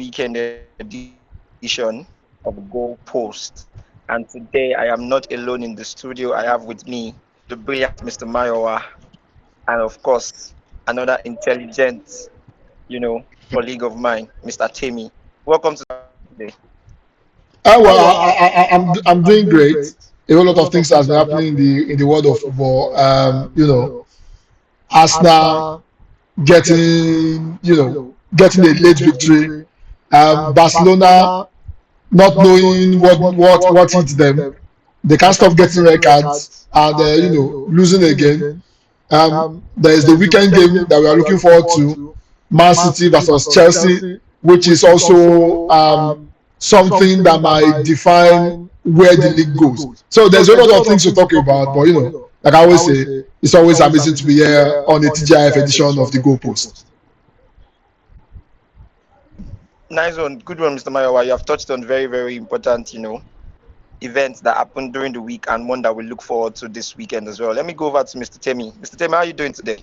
weekend edition of Goal Post. And today I am not alone in the studio. I have with me the brilliant Mr. Mayowa and of course another intelligent, colleague of mine, Mr. Temi. Welcome to today. I'm doing great. A whole lot of things has been happening in the world of football. Arsenal getting a late victory. Barcelona not knowing what hits them. They can't stop getting red cards and losing again. There is the weekend game that we are looking forward to, Man City versus Chelsea, which is also something that might define where the league goes. So there's a lot of things to talk about, but like I always say, it's always amazing to be here on the TGIF edition of the Goalpost. Nice one, good one, Mr. Mayowa. You have touched on very, very important, events that happened during the week and one that we look forward to this weekend as well. Let me go over to Mr. Temi. Mr. Temi, how are you doing today?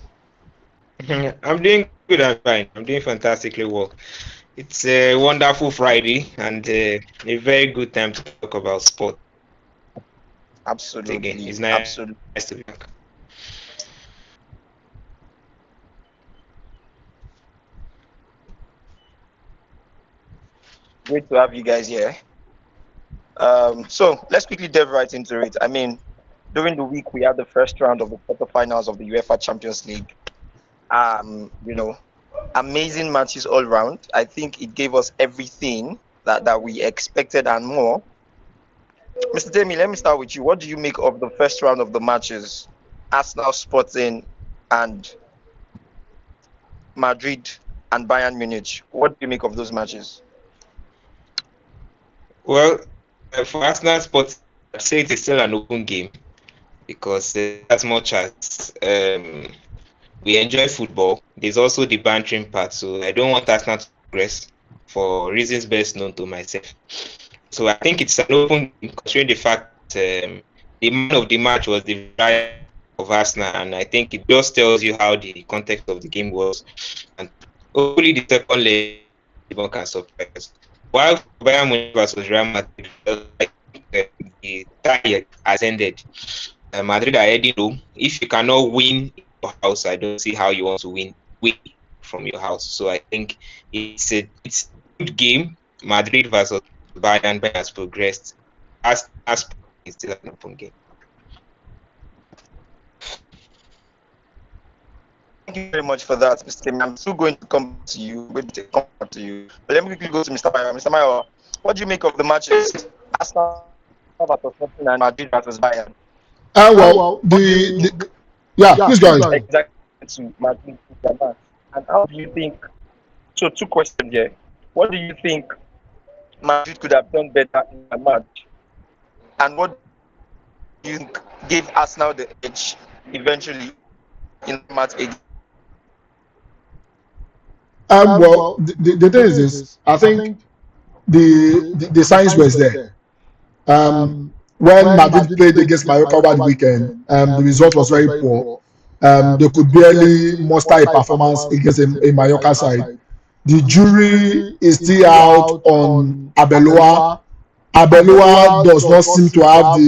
I'm doing good and fine. I'm doing fantastically well. It's a wonderful Friday and a very good time to talk about sport. Absolutely. Again, it's nice to be back. Great to have you guys here. So let's quickly dive right into it. I mean, during the week we had the first round of the quarterfinals of the UEFA Champions League. Amazing matches all round. I think it gave us everything that we expected and more. Mr. Temi, let me start with you. What do you make of the first round of the matches? Arsenal, Sporting, and Madrid and Bayern Munich. What do you make of those matches? Well, for Arsenal Sports, I'd say it is still an open game because as much as we enjoy football, there's also the bantering part. So I don't want Arsenal to progress for reasons best known to myself. So I think it's an open game considering the fact the man of the match was the guy of Arsenal, and I think it just tells you how the context of the game was. And hopefully the second leg can surprise. While Bayern Munich versus Real Madrid, the tie has ended. Madrid are heading home. If you cannot win in your house, I don't see how you want to win from your house. So I think it's a good game. Madrid versus Bayern has progressed. As it's still an open game. Thank you very much for that, Mr. Tim. I'm still going to come to you. But let me quickly go to Mr. Mayo. Mr. Mayo, what do you make of the matches? Arsenal versus Sporting and Madrid versus Bayern. Please go ahead. Exactly to Madrid match. And how do you think? So two questions here. What do you think Madrid could have done better in the match? And what do you think gave Arsenal the edge eventually in the match? The thing is this. I think the signs was there. When Madrid played against Mallorca over the weekend, the result was very poor. They could barely muster a performance against a Mallorca side. The jury is still out on Arbeloa. Arbeloa does not seem to have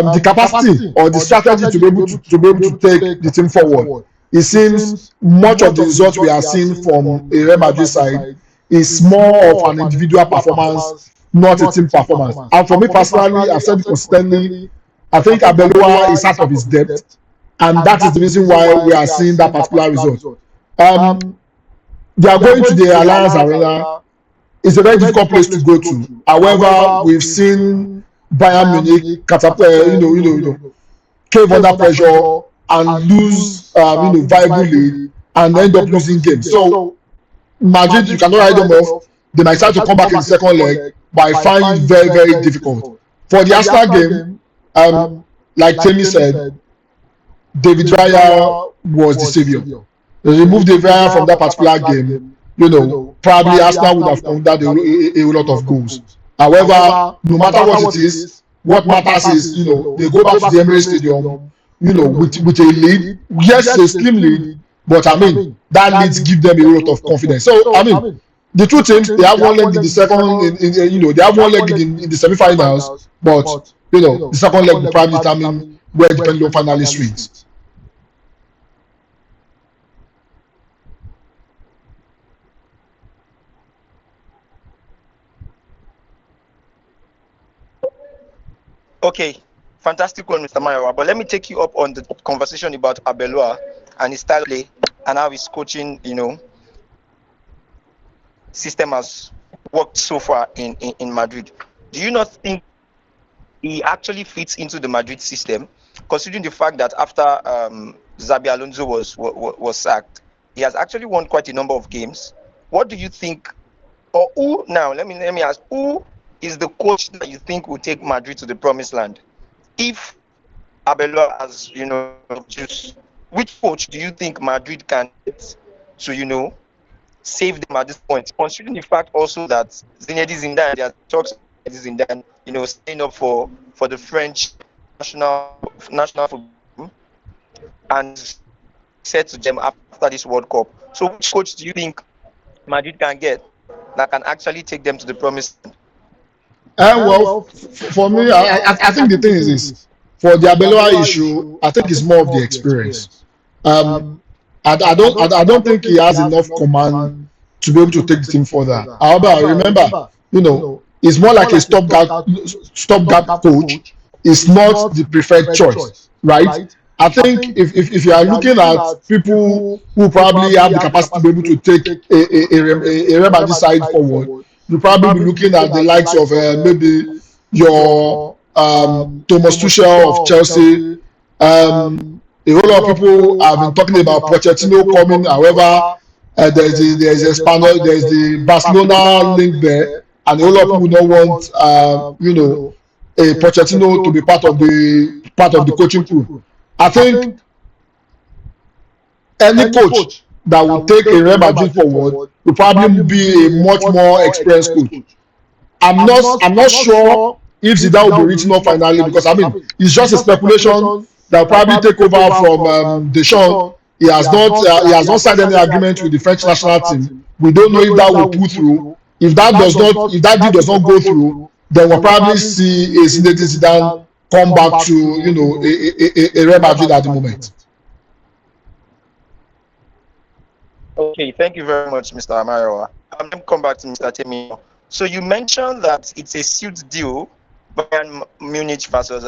the capacity or the strategy to be able to take the team forward. It seems much of the results we are seeing from a Real Madrid side is more of an individual performance, not a team performance. And for me personally, I've said it consistently, I think Arbeloa is out of his depth, and that is the reason why we are seeing that particular result. They are going to the Allianz Arena. It's a very difficult place to go to. However, we've seen Bayern Munich cave under pressure and lose viable lead and end up losing games. So Madrid, you cannot write them off. They might try to come back in the second leg, but I find it very, very difficult. For the Arsenal game, like Temi said, David Raya was the savior. They removed David Raya from that particular game. Probably Arsenal would have under a lot of goals. However, no matter what it is, what matters is, they go back to the Emirates Stadium, with a lead. Yes, a slim lead, But I mean, that leads give them a lot of confidence. So I mean, the two teams, they have one leg in the second, they have one leg in the semi-finals, but the second leg will probably determine where the pendulum finally swings. Okay, fantastic one, Mr. Mayowa. But let me take you up on the conversation about Abelua and his style of play and how his coaching, system has worked so far in Madrid. Do you not think he actually fits into the Madrid system, considering the fact that after Xabi Alonso was sacked, he has actually won quite a number of games? What do you think, or who now? Let me ask, who is the coach that you think will take Madrid to the promised land? If Abelua has, juice, which coach do you think Madrid can get to, save them at this point? Considering the fact also that Zinedine Zidane, there are talks of Zinedine Zidane, staying up for the French national football team, and said to them after this World Cup. So, which coach do you think Madrid can get that can actually take them to the promised land? Well, for me, I think the thing is this: for the Abelua issue, I think it's more of the experience. I don't think he has enough command to be able to take the team further. However, remember, it's more like a stopgap coach. It's not the preferred choice, right? I think if you are looking at people who probably have the capacity to be able to take a Real Madrid side forward, you probably be looking at the likes of maybe your Thomas Tuchel of Chelsea. A whole lot of people have been talking about Pochettino coming. However, there's the Barcelona link there, and a whole lot of people don't want a Pochettino to be part of the coaching crew. I think any coach that will take a Real Madrid forward will probably be a much more experienced coach. I'm not sure if Zidane will be written off finally, because I mean it's just a speculation that will probably take over from Deschamps. He has not signed any agreement with the French national team. We don't know if that will pull through. If that deal does not go through, then we'll probably see a Zinedine Zidane come back to a Real Madrid at the moment. Okay, thank you very much, Mr. Amayowa. I'm going to come back to Mr. Temi. So you mentioned that it's a sealed deal, Bayern Munich versus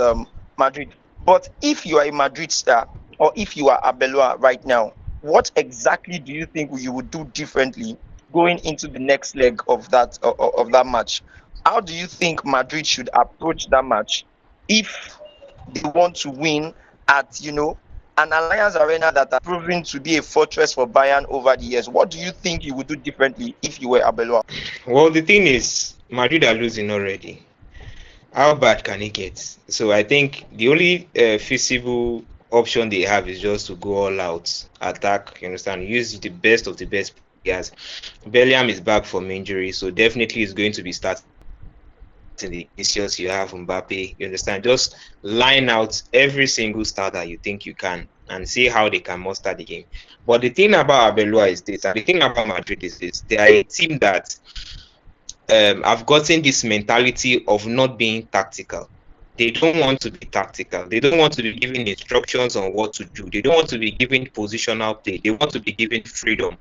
Madrid. But if you are a Madrid star, or if you are Abelua right now, what exactly do you think you would do differently going into the next leg of that match? How do you think Madrid should approach that match if they want to win at an Alliance Arena that has proven to be a fortress for Bayern over the years? What do you think you would do differently if you were Abelua? Well, the thing is, Madrid are losing already. How bad can it get? So I think the only feasible option they have is just to go all out, attack, you understand, use the best of the best players. Bellingham is back from injury, so definitely is going to be starting the Vinicius, you have Mbappe, you understand, just line out every single star that you think you can and see how they can muster the game. But the thing about Abelua is this, and the thing about Madrid is this: they are a team that have gotten this mentality of not being tactical. They don't want to be tactical. They don't want to be given instructions on what to do. They don't want to be given positional play. They want to be given freedom.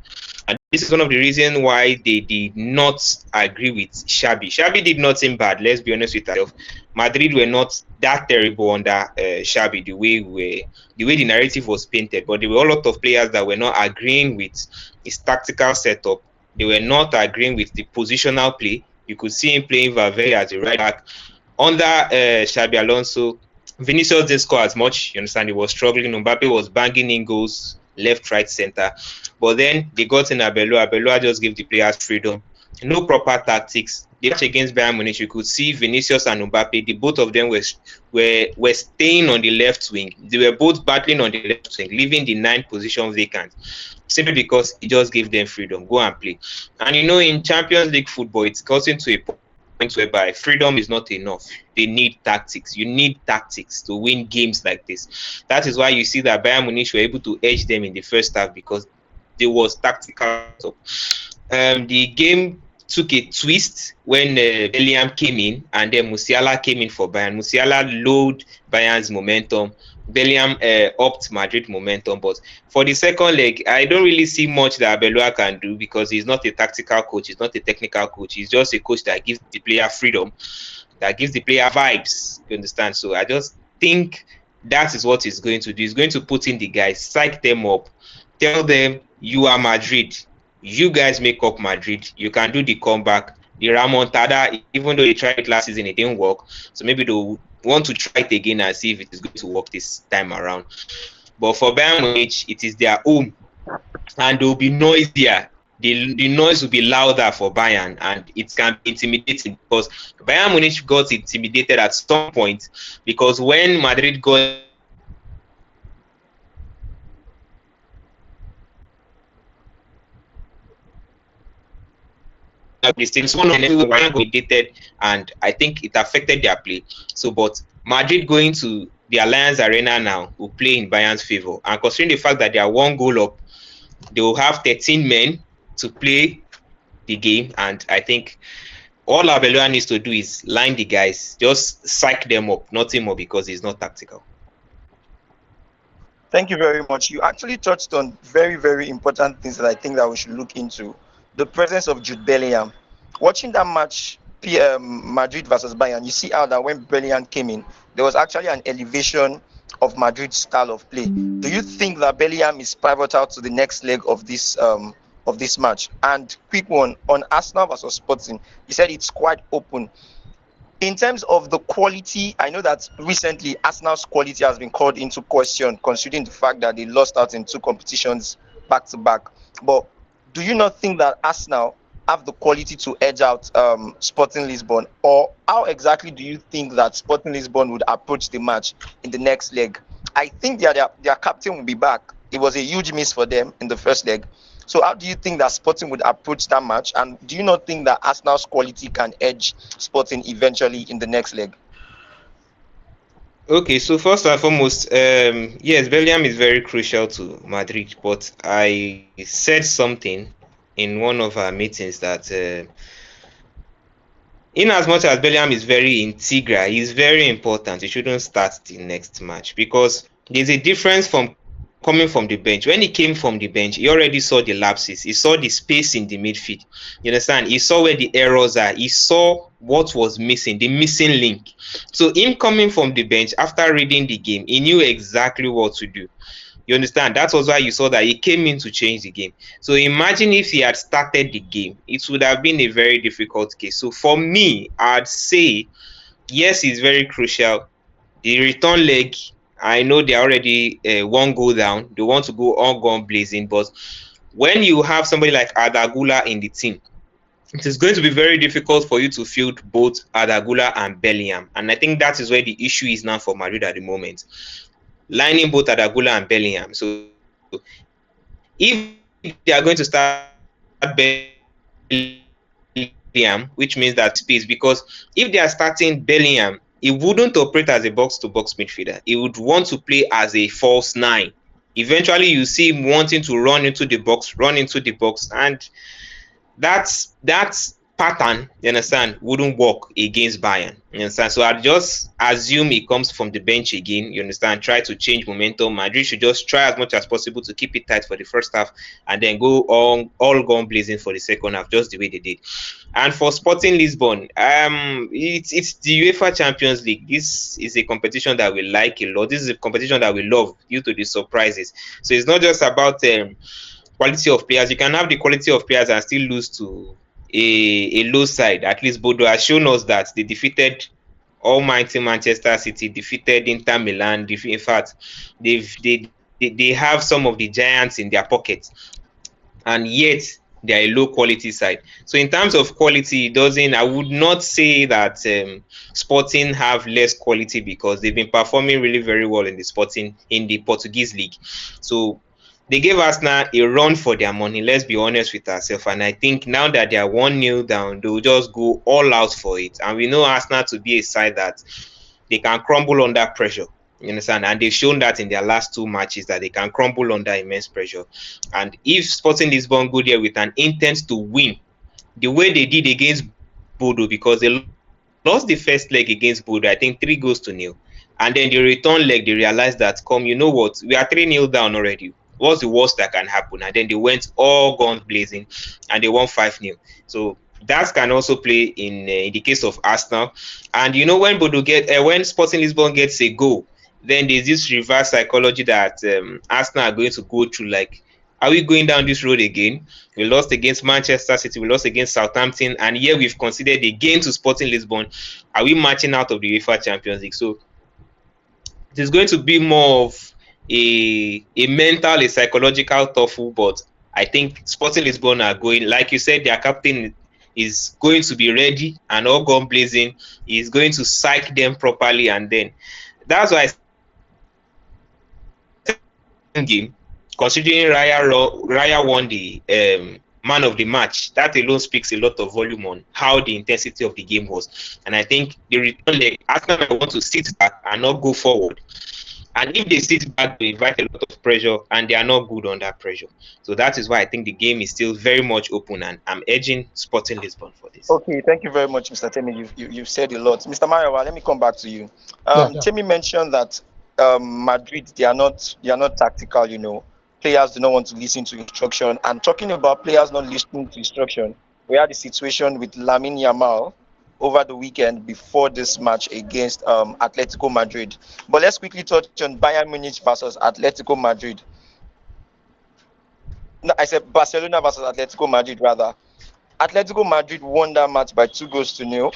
And this is one of the reasons why they did not agree with Xabi. Xabi did not seem bad, let's be honest with ourselves. Madrid were not that terrible under Xabi, the way the narrative was painted. But there were a lot of players that were not agreeing with his tactical setup. They were not agreeing with the positional play. You could see him playing Valverde as a right back. Under Xabi Alonso, Vinicius didn't score as much. You understand? He was struggling. Mbappe was banging in goals left, right, center. But then they got in Abelua. Abelua just gave the players freedom. No proper tactics. The match against Bayern Munich, you could see Vinicius and Mbappe. The both of them were staying on the left wing. They were both battling on the left wing, leaving the 9th position vacant, simply because he just gave them freedom. Go and play. And in Champions League football, it's gotten to a point point whereby freedom is not enough. They need tactics. You need tactics to win games like this. That is why you see that Bayern Munich were able to edge them in the first half, because there was tactical. The game took a twist when Bellingham came in, and then Musiala came in for Bayern. Musiala lowered Bayern's momentum. Bellingham upped Madrid momentum. But for the second leg, I don't really see much that Abelua can do, because he's not a tactical coach. He's not a technical coach. He's just a coach that gives the player freedom, that gives the player vibes. You understand? So I just think that is what he's going to do. He's going to put in the guys, psych them up, tell them you are Madrid. You guys make up Madrid. You can do the comeback. The Ramontada, even though they tried it last season, it didn't work. So maybe they'll want to try it again and see if it is going to work this time around. But for Bayern Munich, it is their home, and they'll be noisier. The noise will be louder for Bayern, and it can be intimidating, because Bayern Munich got intimidated at some point, because when Madrid got it's one of them intimidated, and I think it affected their play. So, but Madrid going to the Allianz Arena now will play in Bayern's favor, and considering the fact that they are 1 goal up, they will have 13 men to play the game, and I think all Abelua needs to do is line the guys, just psych them up, nothing more, because it's not tactical. Thank you very much. You actually touched on very, very important things that I think that we should look into. The presence of Jude Bellingham. Watching that match, Madrid versus Bayern, you see how that when Bellingham came in, there was actually an elevation of Madrid's style of play. Do you think that Bellingham is pivotal to the next leg of this match? And quick one on Arsenal versus Sporting, you said it's quite open. In terms of the quality, I know that recently Arsenal's quality has been called into question, considering the fact that they lost out in 2 competitions back to back. But do you not think that Arsenal have the quality to edge out Sporting Lisbon? Or how exactly do you think that Sporting Lisbon would approach the match in the next leg? I think their captain will be back. It was a huge miss for them in the first leg. So how do you think that Sporting would approach that match? And do you not think that Arsenal's quality can edge Sporting eventually in the next leg? Okay, so first and foremost, yes, Bellingham is very crucial to Madrid, but I said something in one of our meetings that in as much as Bellingham is very integral, he's very important. He shouldn't start the next match, because there's a difference from coming from the bench. When he came from the bench, he already saw the lapses. He saw the space in the midfield. You understand? He saw where the errors are. He saw what was missing, the missing link. So him coming from the bench after reading the game, he knew exactly what to do. You understand? That was why you saw that he came in to change the game. So imagine if he had started the game, it would have been a very difficult case. So for me, I'd say, yes, it's very crucial. The return leg, I know they're already 1 goal down. They want to go all gun blazing. But when you have somebody like Adagula in the team, it is going to be very difficult for you to field both Adagula and Bellingham. And I think that is where the issue is now for Madrid at the moment. Lining both Adagula and Bellingham. So if they are going to start Bellingham, which means that space, because if they are starting Bellingham, he wouldn't operate as a box-to-box midfielder. He would want to play as a false 9. Eventually, you see him wanting to run into the box, and that's pattern, you understand, wouldn't work against Bayern. You understand? So I just assume he comes from the bench again. You understand? Try to change momentum. Madrid should just try as much as possible to keep it tight for the first half, and then go on all gun blazing for the second half, just the way they did. And for Sporting Lisbon, it's the UEFA Champions League. This is a competition that we like a lot. This is a competition that we love due to the surprises. So it's not just about quality of players. You can have the quality of players and still lose to a low side. At least Bodo has shown us that they defeated almighty Manchester City, defeated Inter Milan. In fact, they have some of the giants in their pockets, and yet they are a low quality side. So in terms of quality, I would not say that Sporting have less quality, because they've been performing really very well in the Portuguese league. So they gave Arsenal a run for their money. Let's be honest with ourselves. And I think now that they are 1-0 down, they will just go all out for it. And we know Arsenal to be a side that they can crumble under pressure. You understand? And they've shown that in their last two matches that they can crumble under immense pressure. And if Sporting Lisbon go there with an intent to win, the way they did against Bodo, because they lost the first leg against Bodo, I think 3-0. And then the return leg, they realized that, you know what, we are 3-0 down already. What's the worst that can happen? And then they went all guns blazing and they won 5-0. So that can also play in the case of Arsenal. And you know, when when Sporting Lisbon gets a goal, then there's this reverse psychology that Arsenal are going to go through. Like, are we going down this road again? We lost against Manchester City, we lost against Southampton, and here we've considered a game to Sporting Lisbon. Are we marching out of the UEFA Champions League? So it is going to be more of a mental, a psychological tussle, but I think Sporting Lisbon are going, like you said, their captain is going to be ready and all gun blazing. He's going to psych them properly, and then that's why I said the game, considering Raya won the man of the match, that alone speaks a lot of volume on how the intensity of the game was. And I think the return leg, Arsenal might want to sit back and not go forward. And if they sit back, they invite a lot of pressure, and they are not good under pressure. So that is why I think the game is still very much open, and I'm edging Sporting Lisbon for this. Okay, thank you very much, Mr. Temi. You've said a lot. Mr. Mayowa, let me come back to you. Yeah. Temi mentioned that Madrid, they are not tactical. Players do not want to listen to instruction. And talking about players not listening to instruction, we had the situation with Lamine Yamal over the weekend before this match against Atletico Madrid. But let's quickly touch on Bayern Munich versus Atletico Madrid. No, I said Barcelona versus Atletico Madrid rather. Atletico Madrid won that match by 2-0.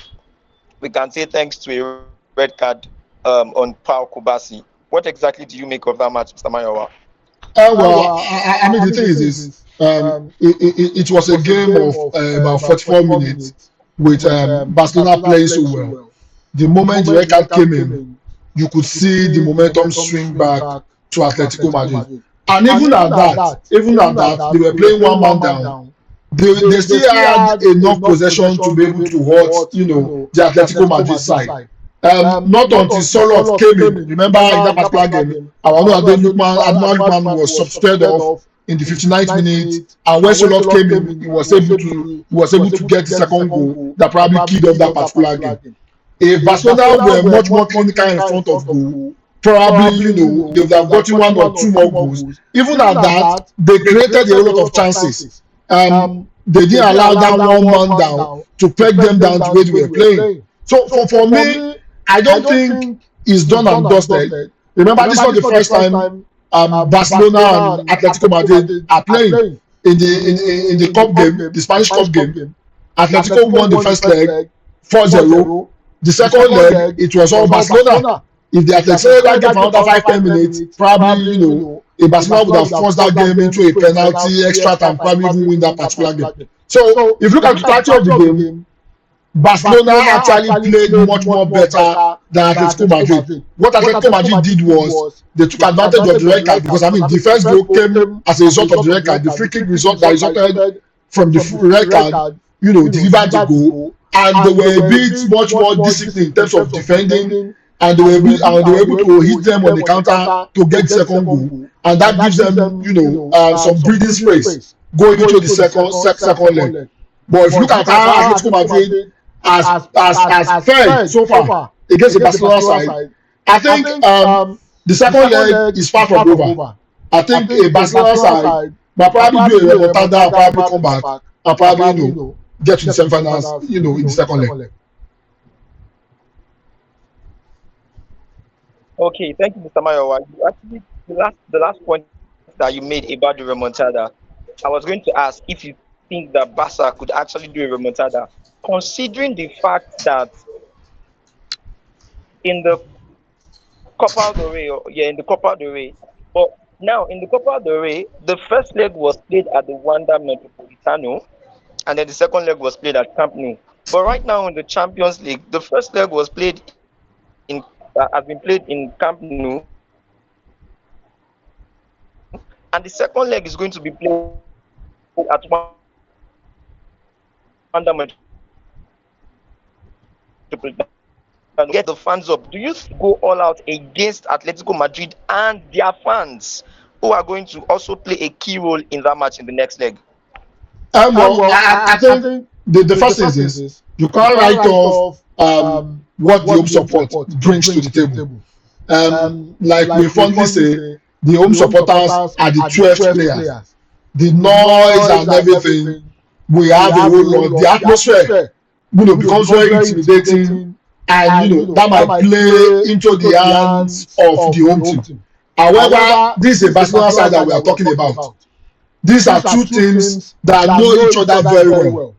We can say thanks to a red card on Pau Kubasi. What exactly do you make of that match, Mr. Mayowa? Well, I mean, the thing is this. It was a game of about 44 minutes with Barcelona playing so well. The moment the red card came in, you could see the momentum swing back to Atletico Madrid. And even at that, they were playing one man down. They still had enough possession to be able to hurt, the Atletico Madrid side. Not until Soloth came in. Remember in that particular game, our own Adnan Lukman was substituted off in the 59th minute, and when Soloth came in, he was able to get the second goal that probably killed off that particular game. If Barcelona were much more clinical in front of goal, probably they would have gotten one or two more goals. Even at that, they created a lot of chances. They didn't allow that one man down to peg them down the way they were playing. So for me, I don't think it's done and dusted. Remember, this was the first time Barcelona and Atletico Madrid are playing in the cup game, the Spanish cup game. Atletico won the first leg 4-0. The second leg, it was all Barcelona. If they had accelerated that game for another 5-10 minutes, probably if Barcelona would have forced that game into a penalty, extra time, probably even win that particular game. So if you look at the totality of the game, Barcelona actually played much more better than Atletico Madrid. What Atletico Madrid did was they took advantage of the red card, because the first goal came as a result of the red card. The free kick result that resulted from the red card, delivered the goal, and they were a bit much more disciplined in terms of defending, and they were able to hit them on the counter to get the second goal, and that gives them some breathing space going into the second leg. But if you look at how Atletico Madrid has fared so far against the Barcelona side, I think the second leg is far from over. I think a Barcelona side might probably do a remontada and probably come back and probably get to the semi-finals in the second leg. Okay, thank you, Mr. Mayowa. You actually, the last point that you made about the remontada, I was going to ask if you think that Barca could actually do a remontada, considering the fact that in the Copa del Rey, in the Copa del Rey, but now in the Copa del Rey, the first leg was played at the Wanda Metropolitano, and then the second leg was played at Camp Nou. But right now in the Champions League, the first leg was played has been played in Camp Nou, and then the second leg has been played at the Wanda Metropolitano. And the second leg is going to be played at Wanda get the fans up. Do you go all out against Atletico Madrid and their fans, who are going to also play a key role in that match in the next leg? Well, I think the first thing is this: you can't write off what the home support brings to the table. Like we fondly say, the home supporters are the 12th players. The noise and everything, we have a whole lot. The atmosphere, becomes very intimidating, and that might play into the hands of the home team. However, this is a Barcelona side that we are talking about. These are two teams that know each other very well.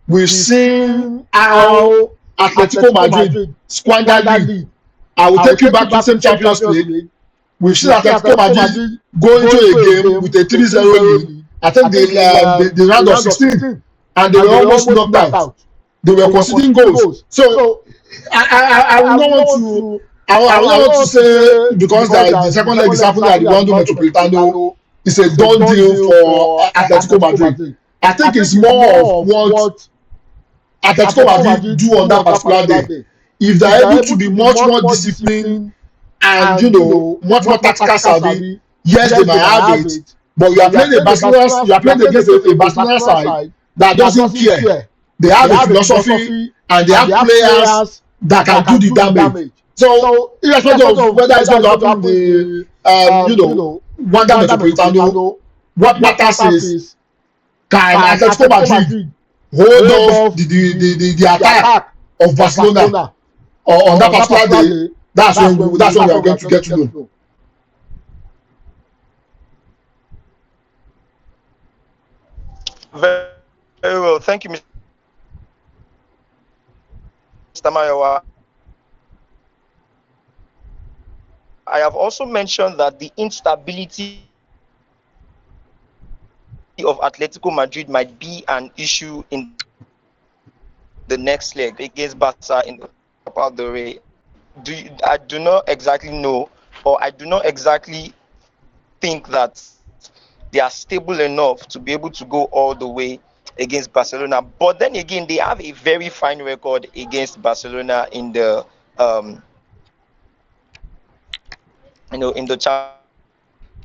We've seen how Atletico Madrid squandered lead. I will take you back to the same Champions League. We've seen Atletico Madrid go into a game with a 3-0 lead. I think the round of 16, and they were almost knocked out. They were conceding goals. So I will not want to. I will not want to say because the second leg is happening at the Wanda Metropolitano, it's a done deal for Atletico Madrid. I think it's more of what Atletico Madrid do on that particular day. If they're able to be much more disciplined and much more tactical savvy, yes, they might have it. But you are playing against a Barcelona side that doesn't care. They have a philosophy and they have players that can do the damage. So irrespective of whether it's going to happen in the Wanda Metropolitano, what matters is, can Atletico Madrid hold off the attack of Barcelona on that particular day? That's when we are going to get to know. Very well, thank you, Mr. Mayowa. I have also mentioned that the instability of Atletico Madrid might be an issue in the next leg against Barca in the Copa del Rey. I do not exactly know, or I do not exactly think that they are stable enough to be able to go all the way against Barcelona. But then again, they have a very fine record against Barcelona in the in the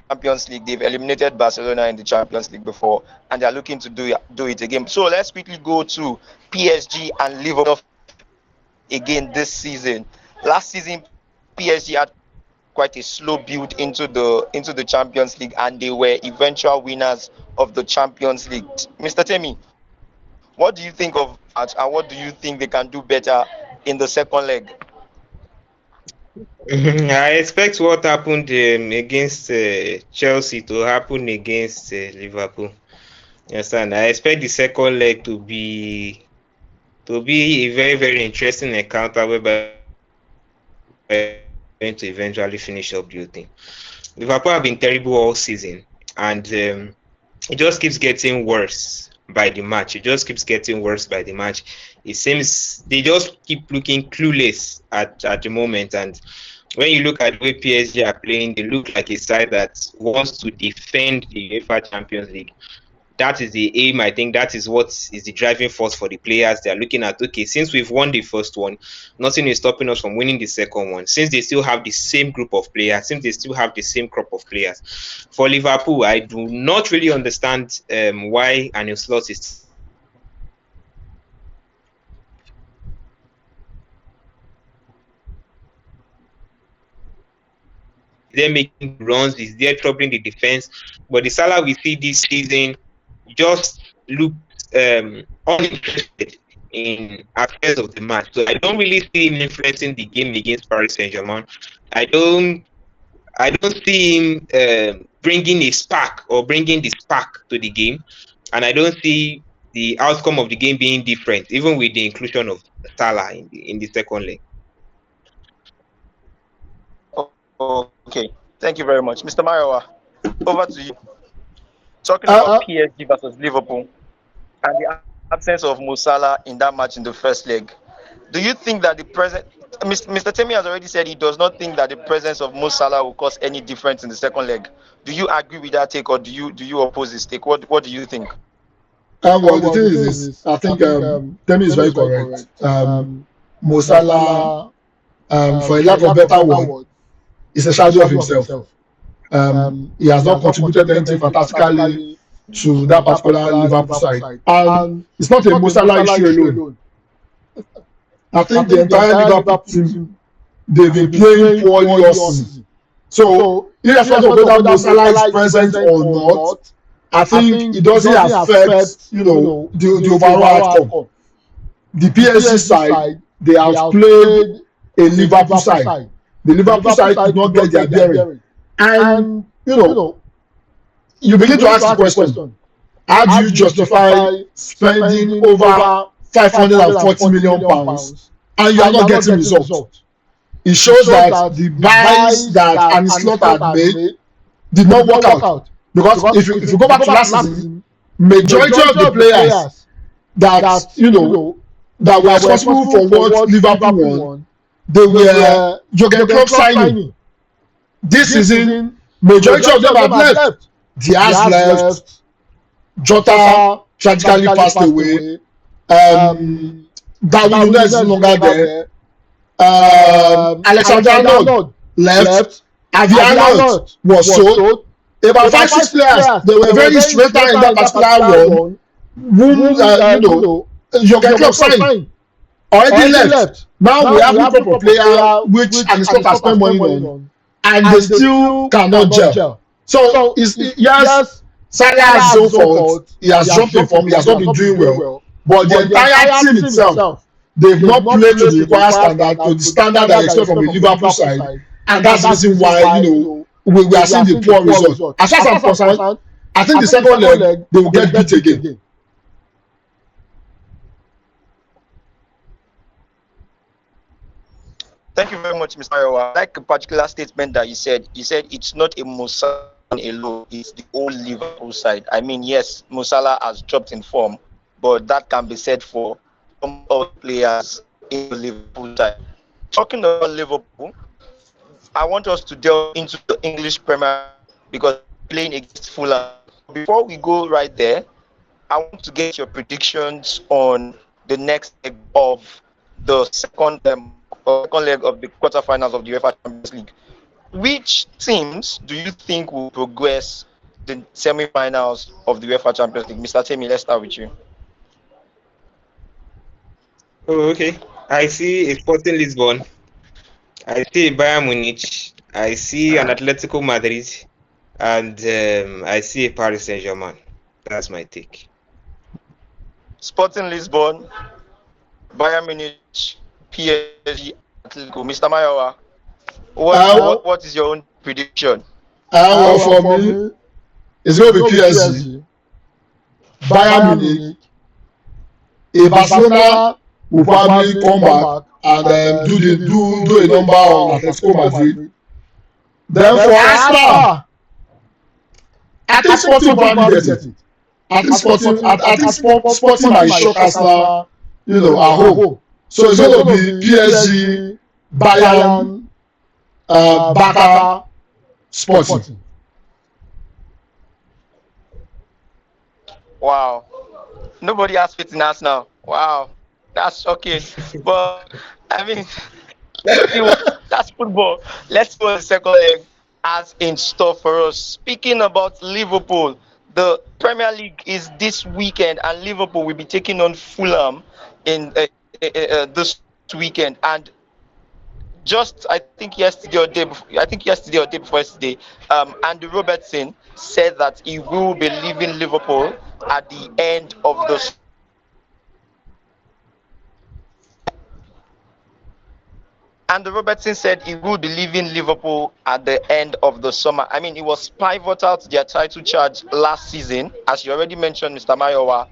Champions League. They've eliminated Barcelona in the Champions League before, and they're looking to do it again. So let's quickly go to PSG and Liverpool again this season. Last season, PSG had quite a slow build into the Champions League, and they were eventual winners of the Champions League. Mr. Temi, what do you think of that, and what do you think they can do better in the second leg? I expect what happened against Chelsea to happen against Liverpool. Yes, and I expect the second leg to be a very, very interesting encounter whereby we're going to eventually finish up the thing. Liverpool have been terrible all season, and it just keeps getting worse by the match. It just keeps getting worse by the match. It seems they just keep looking clueless at the moment. And when you look at the way PSG are playing, they look like a side that wants to defend the UEFA Champions League. That is the aim. I think that is what is the driving force for the players. They are looking at, okay, since we've won the first one, nothing is stopping us from winning the second one. Since they still have the same group of players, since they still have the same crop of players. For Liverpool, I do not really understand why Arne Slot is there making runs, is there troubling the defense. But the Salah we see this season just looks uninterested in affairs of the match. So I don't really see him influencing the game against Paris Saint-Germain. I don't see him bringing a spark or bringing the spark to the game, and I don't see the outcome of the game being different, even with the inclusion of Salah in the second leg. Okay, thank you very much, Mr. Mayowa. Over to you. Talking about PSG versus Liverpool and the absence of Mo Salah in that match in the first leg, do you think that the present Mr. Temi has already said he does not think that the presence of Mo Salah will cause any difference in the second leg. Do you agree with that take, or do you oppose this take? What do you think? Well, the thing is this. I think Temi is very correct. Mo Salah, for a lack of better word, is a shadow of himself. He has not contributed anything fantastically to that particular Liverpool side. And it's not a Mo Salah issue alone. I think the entire Liverpool team, they've been playing poorly all season. So, irrespective of whether Mo Salah is present or not, I think it doesn't affect, the overall outcome. The PSG side, they outplayed a Liverpool side. The Liverpool side did not get their bearing. And, you begin to ask the question, how do you justify spending over 540 million pounds and you are not getting results? It shows that the buys that Arne Slot had made did not work out. Because if you go back to last season, majority of the players that that were responsible for what Liverpool won, they were Jurgen Klopp signing. This season, majority of them have left. Diaz left. Jota tragically passed away. Darwin Núñez is no longer there. Alexander-Arnold left. Avi Arnold was sold. About 5-6 players, they were very instrumental in that particular run. Whom Jurgen Klopp signed already left. Now we have a proper player which Arne Slot has spent money on, and they still cannot gel. So yes, Salah has his own fault. He has dropped in form. He has not been doing well. But the entire team itself, they've not played to the required standard, to the standard that I expect from the Liverpool side, and that's the reason why we are seeing the poor result. As far as I'm concerned, I think the second leg they will get beat again. Thank you very much, Mr. Mayowa. I like a particular statement that you said. You said it's not a Mo Salah alone, it's the whole Liverpool side. I mean, yes, Mo Salah has dropped in form, but that can be said for some other players in the Liverpool side. Talking about Liverpool, I want us to delve into the English Premier because playing against Fulham. Before we go right there, I want to get your predictions on the next leg of the second leg of the quarterfinals of the UEFA Champions League. Which teams do you think will progress the semi-finals of the UEFA Champions League? Mr. Temi, let's start with you. Oh, okay. I see a Sporting Lisbon. I see a Bayern Munich. I see an Atletico Madrid, and I see a Paris Saint-Germain. That's my take. Sporting Lisbon, Bayern Munich, PSG, Atletico. Mr. Mayowa, what is your own prediction? For me, it's going to be PSG, Bayern Munich. Barcelona will probably come back and do a number on Atletico Madrid. Then for Arsenal, I think Sporting will probably get it. I think Sporting might shock Arsenal, at home. So it's going to be PSG, Bayern, Barca, Sporting. Wow. Nobody has faith in us now. Wow. That's shocking. But, I mean, let's see that's football. Let's go to the second leg as in store for us. Speaking about Liverpool, the Premier League is this weekend, and Liverpool will be taking on Fulham in this weekend. And just yesterday or day before yesterday, Andy Robertson said that he will be leaving Liverpool at the end of the And Robertson said he would be leaving Liverpool at the end of the summer. I mean, it was pivotal to their title charge last season, as you already mentioned, Mr. Mayowa,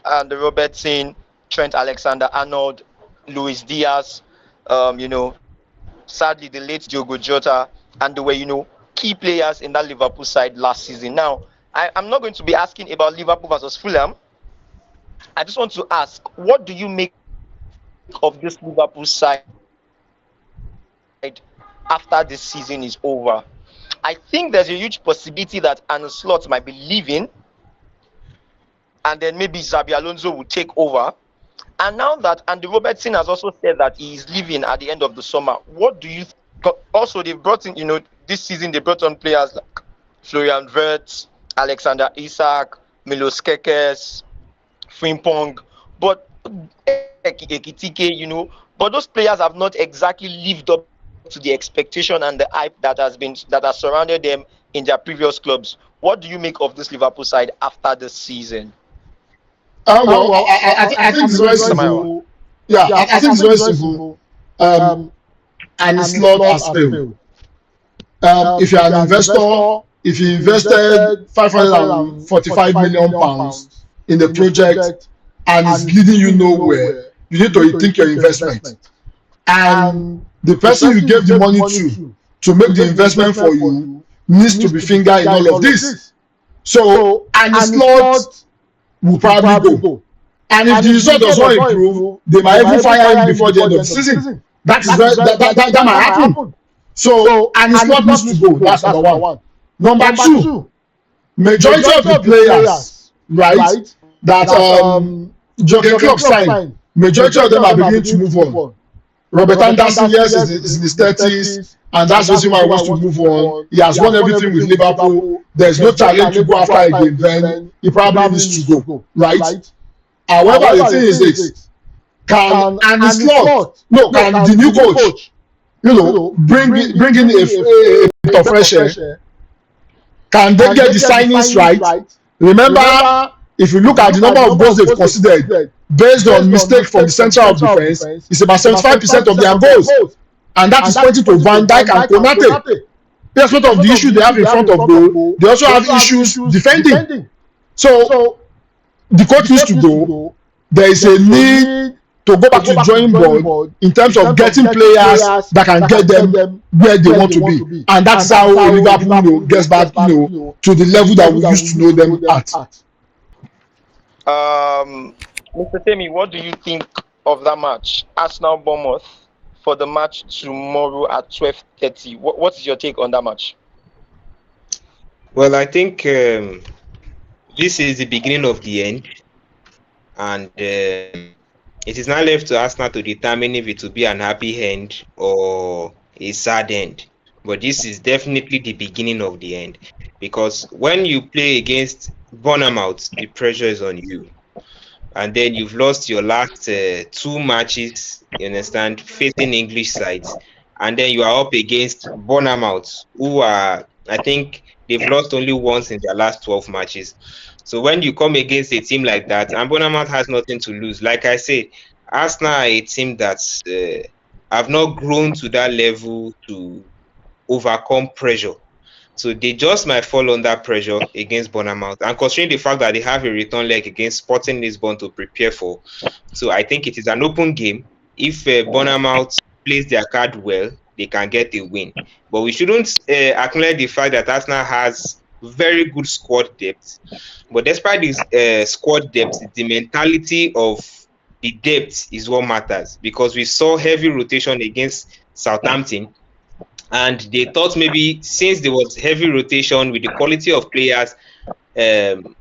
and Robertson, Trent Alexander-Arnold, Luis Diaz, sadly the late Diogo Jota, and they were, key players in that Liverpool side last season. Now, I'm not going to be asking about Liverpool versus Fulham. I just want to ask, what do you make of this Liverpool side after this season is over. I think there's a huge possibility that Arne Slot might be leaving, and then maybe Xabi Alonso will take over. And now that Andy Robertson has also said that he is leaving at the end of the summer, what do you also, they've brought in, this season they brought on players like Florian Wirtz, Alexander Isak, Milos Kekes, Frimpong, but Ekitike, but those players have not exactly lived up to the expectation and the hype that has surrounded them in their previous clubs. What do you make of this Liverpool side after the season? I think it's very simple. Yeah, I think it's very simple. And it's not as failed. If you're an investor, if you invested 545 million pounds in the project and it's leading you nowhere, you need to rethink your investment. And the person you gave the money to make the investment for you needs to be finger in all of this. So, and it's not will probably go. And if the result does not improve, they might even fire him before the end of the season. That is where that might happen. So, and it's not needs to go. That's number one. Number two, majority of the players, right, that Jurgen Klopp signed, majority of them are beginning to move on. Robert Anderson, yes, is in his 30s, and that's the reason why he wants to move on. He has won everything with Liverpool. There's no challenge to go after again. Then he probably needs to go, right? However, the thing is this: can the new coach, bring in a bit of fresh air? Can they get the signings right? Remember, if you look at the number of goals they've considered based on mistake from the centre of defence, it's about 75% of their goals, and that is pointing to Van Dijk and Konate. Irrespective of the issue they have in front of goal, they also have issues defending. So the coach needs to go. There is a need to go back to the drawing board in terms of getting players that can get them where they want to be, and that's how Liverpool gets back to the level that we used to know them at. Mr. Temi, what do you think of that match, Arsenal-Bournemouth, for the match tomorrow at 12:30? What is your take on that match? Well, I think this is the beginning of the end, and it is now left to Arsenal to determine if it will be an happy end or a sad end. But this is definitely the beginning of the end, because when you play against Bournemouth, the pressure is on you. And then you've lost your last 2 matches, you understand, facing English sides. And then you are up against Bournemouth, who are, I think, they've lost only once in their last 12 matches. So when you come against a team like that, and Bournemouth has nothing to lose, like I said, Arsenal are a team that have not grown to that level to overcome pressure. So they just might fall under pressure against Bournemouth. And considering the fact that they have a return leg against Sporting Lisbon to prepare for, so I think it is an open game. If Bournemouth plays their card well, they can get a win. But we shouldn't acknowledge the fact that Arsenal has very good squad depth. But despite this squad depth, the mentality of the depth is what matters, because we saw heavy rotation against Southampton. And they thought maybe since there was heavy rotation with the quality of players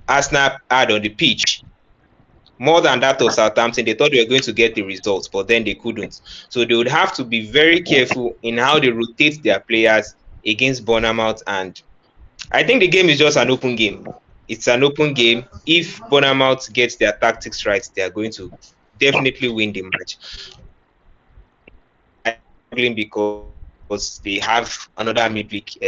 Arsenal had on the pitch, more than that of Southampton, they thought they were going to get the results, but then they couldn't. So they would have to be very careful in how they rotate their players against Bournemouth. And I think the game is just an open game. It's an open game. If Bournemouth gets their tactics right, they are going to definitely win the match. Because they have another midweek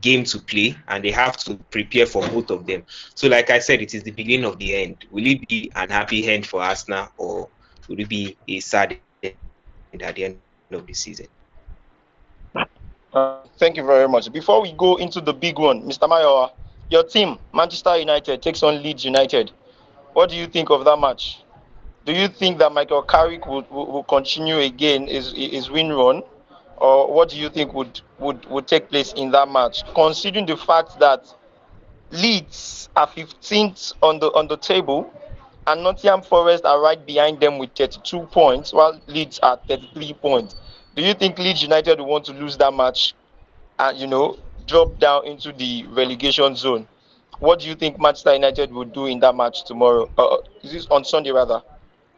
game to play, and they have to prepare for both of them. So like I said, it is the beginning of the end. Will it be an happy end for Arsenal, or will it be a sad end at the end of the season? Thank you very much. Before we go into the big one, Mr. Mayowa, your team, Manchester United, takes on Leeds United. What do you think of that match? Do you think that Michael Carrick will continue again his win run? Or what do you think would take place in that match, considering the fact that Leeds are 15th on the table and Nottingham Forest are right behind them with 32 points, while Leeds are 33 points. Do you think Leeds United will want to lose that match and drop down into the relegation zone? What do you think Manchester United will do in that match tomorrow? Is this on Sunday rather?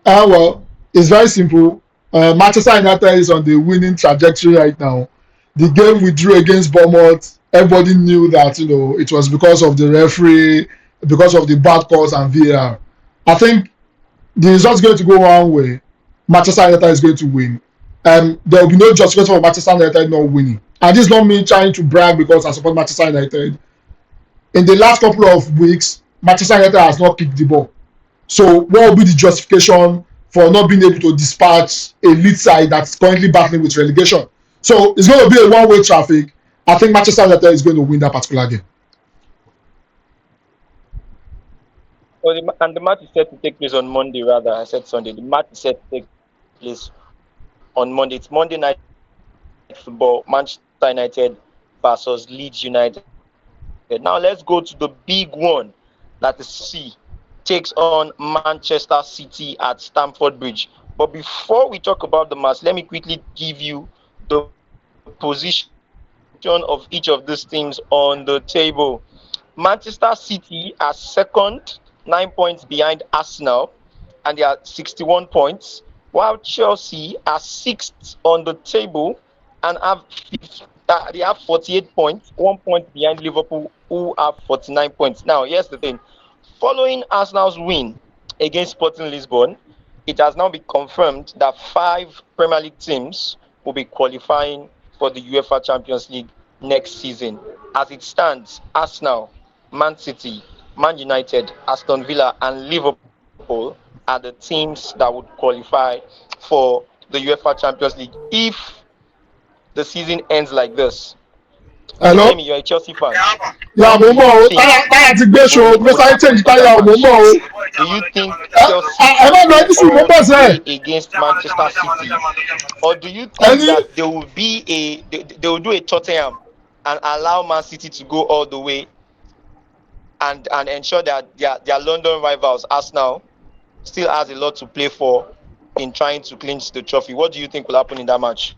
Well, it's very simple. Manchester United is on the winning trajectory right now. The game we drew against Bournemouth, everybody knew that it was because of the referee, because of the bad calls and VAR. I think the result's going to go one way. Manchester United is going to win. There will be no justification for Manchester United not winning. And this is not me trying to brag because I support Manchester United. In the last couple of weeks, Manchester United has not kicked the ball. So what will be the justification for not being able to dispatch a lead side that's currently battling with relegation? So it's going to be a one-way traffic. I think Manchester United is going to win that particular game. And the match is set to take place on Monday rather. I said Sunday. The match is set to take place on Monday. It's Monday Night Football. Manchester United versus Leeds United. Now let's go to the big one that is C takes on Manchester City at Stamford Bridge. But before we talk about the match, let me quickly give you the position of each of these teams on the table. Manchester City are second, 9 points behind Arsenal, and they are 61 points, while Chelsea are sixth on the table and they have 48 points, 1 point behind Liverpool, who have 49 points. Now, here's the thing. Following Arsenal's win against Sporting Lisbon, it has now been confirmed that 5 Premier League teams will be qualifying for the UEFA Champions League next season. As it stands, Arsenal, Man City, Man United, Aston Villa, and Liverpool are the teams that would qualify for the UEFA Champions League if the season ends like this. Hello? Adeyemi, you're a Chelsea fan. Yeah, Now, mo do ń bọ̀ you o. think Táyà ti gbé ṣo, mo will sáré happen change in that táyà o, mo ń match? bọ̀ o. Do you think Chelsea Ẹ má can lọ go ẹbí sí, mo ń all bọ̀ the sẹ́. way against Manchester City, or do you think Ẹni that they will do a Tottenham and allow Man City to go all the way and ensure that their London rivals Arsenal still has a lot to play for in trying to clinch the trophy? What do you think will happen in that match?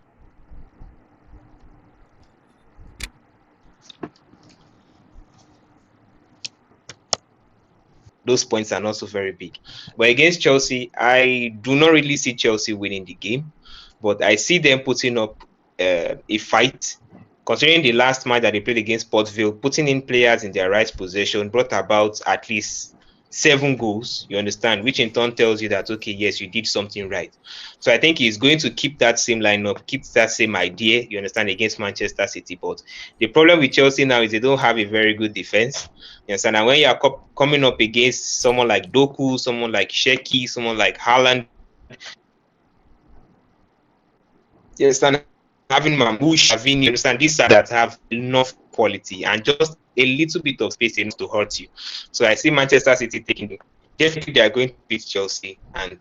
Those points are not so very big. But against Chelsea, I do not really see Chelsea winning the game, but I see them putting up a fight. Considering the last match that they played against Portville, putting in players in their right position brought about at least 7 goals, you understand, which in turn tells you that, okay, yes, you did something right. So I think he's going to keep that same lineup, keep that same idea, you understand, against Manchester City. But the problem with Chelsea now is they don't have a very good defense. You understand? And when you are coming up against someone like Doku, someone like Sheki, someone like Haaland, you understand, having Mamouche, Savini, you understand, these are that have enough quality and just a little bit of space enough to hurt you. So I see Manchester City taking it. Definitely they are going to beat Chelsea and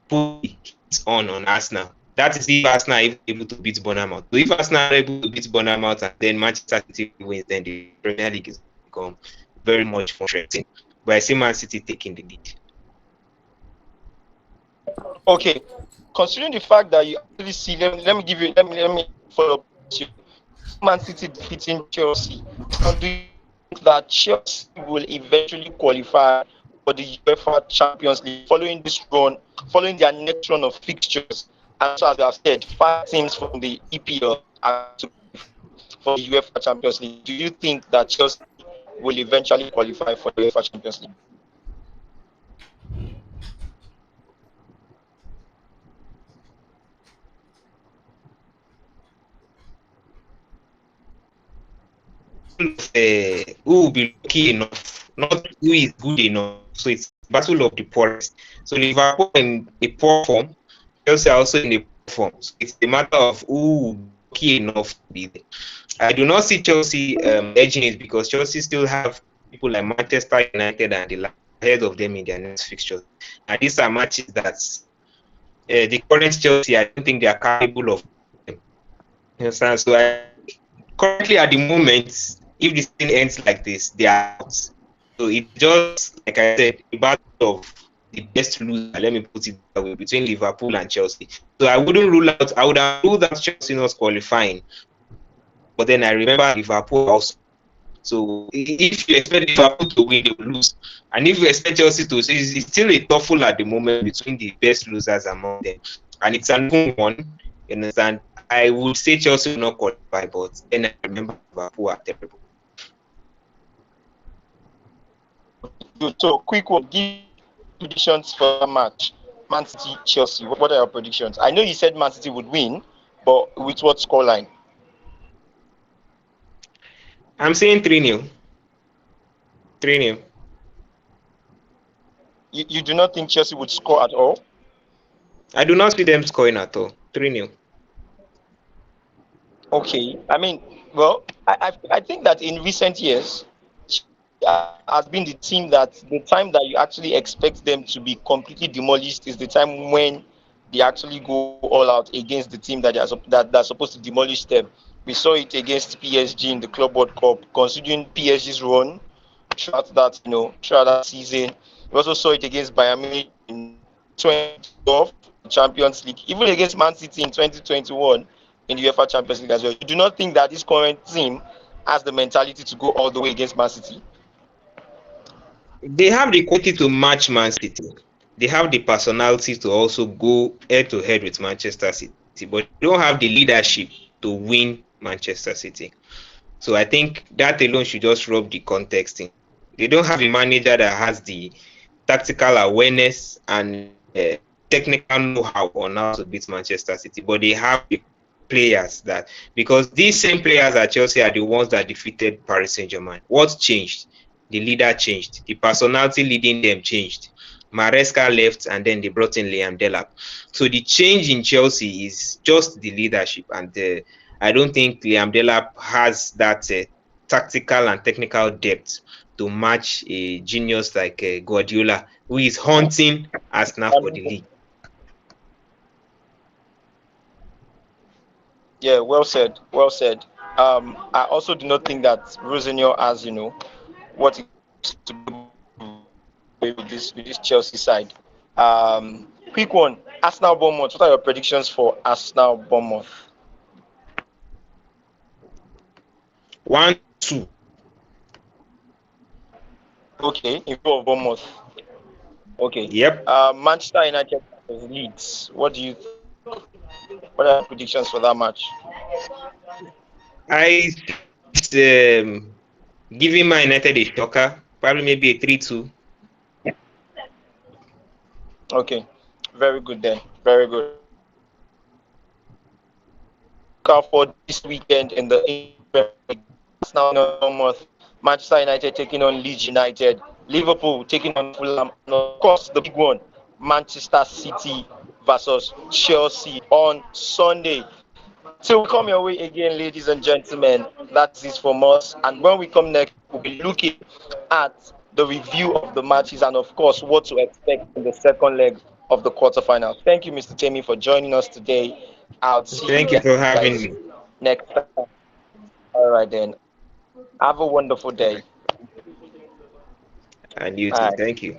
put the hits on Arsenal. That is if Arsenal are able to beat Bournemouth. So if Arsenal are able to beat Bournemouth and then Manchester City wins, then the Premier League is become very much more interesting. But I see Man City taking the lead. Okay, considering the fact that you actually see, let me follow up with you. Man City defeating Chelsea. Now, do you think that Chelsea will eventually qualify for the UEFA Champions League following this run, following their next run of fixtures? And so, as I have said, 5 teams from the EPL are to qualify for the UEFA Champions League. Do you think that Chelsea will eventually qualify for the UEFA Champions League? Who will be lucky enough, not who is good enough. So it's battle of the poorest. So Liverpool in a poor form, Chelsea are also in a poor form. So it's a matter of who will be lucky enough to be there. I do not see Chelsea edging it because Chelsea still have people like Manchester United and the ahead of them in their next fixture. And these are matches that the current Chelsea, I don't think they are capable of them. You understand? So currently at the moment, if this thing ends like this, they are out. So it's just like I said, a battle of the best loser, let me put it that way, between Liverpool and Chelsea. So I wouldn't rule out, I would have ruled out Chelsea not qualifying. But then I remember Liverpool also. So if you expect Liverpool to win, they will lose. And if you expect Chelsea to, so it's still a tussle at the moment between the best losers among them. And it's an open one, you understand? I would say Chelsea will not qualify, but then I remember Liverpool are terrible. Good. So, quick one. Give predictions for that match. Man City, Chelsea. What are your predictions? I know you said Man City would win, but with what scoreline? I'm saying 3-0. 3-0. You do not think Chelsea would score at all? I do not see them scoring at all. 3-0. Okay. I mean, well, I think that in recent years, has been the team that the time that you actually expect them to be completely demolished is the time when they actually go all out against the team that that's supposed to demolish them. We saw it against PSG in the Club World Cup, considering PSG's run throughout that season. We also saw it against Bayern Munich in 2012 in the Champions League, even against Man City in 2021 in the UEFA Champions League as well. You do not think that this current team has the mentality to go all the way against Man City? They have the quality to match Man City. They have the personality to also go head to head with Manchester City, but they don't have the leadership to win Manchester City. So I think that alone should just rub the context in. They don't have a manager that has the tactical awareness and technical know-how on how to beat Manchester City, but they have the players that, because these same players at Chelsea are the ones that defeated Paris Saint-Germain. What changed? The leader changed. The personality leading them changed. Maresca left and then they brought in Liam Delap. So the change in Chelsea is just the leadership, and I don't think Liam Delap has that tactical and technical depth to match a genius like Guardiola, who is hunting Arsenal for the league. Yeah, well said. Well said. I also do not think that Rosinho has, what it takes to be able to with this Chelsea side. Quick one. Arsenal Bournemouth. What are your predictions for Arsenal Bournemouth? 1-2. Okay, in favor of Bournemouth. Okay. Yep. Manchester United versus Leeds. What do you think? What are your predictions for that match? I think it's giving Man United a shocker, probably maybe a 3-2. Okay, very good then. Very good. Look out for this weekend in the English Premier League. Arsenal on Bournemouth, Manchester United taking on Leeds United, Liverpool taking on Fulham, and of course the big one, Manchester City versus Chelsea on Sunday. Till we come your way again, ladies and gentlemen, that's it from us. And when we come next, we'll be looking at the review of the matches and, of course, what to expect in the second leg of the quarterfinals. Thank you, Mr. Jamie, for joining us today. I'll see you Thank you for having guys me. next time. All right, then. Have a wonderful day. And you too. Bye. Thank you.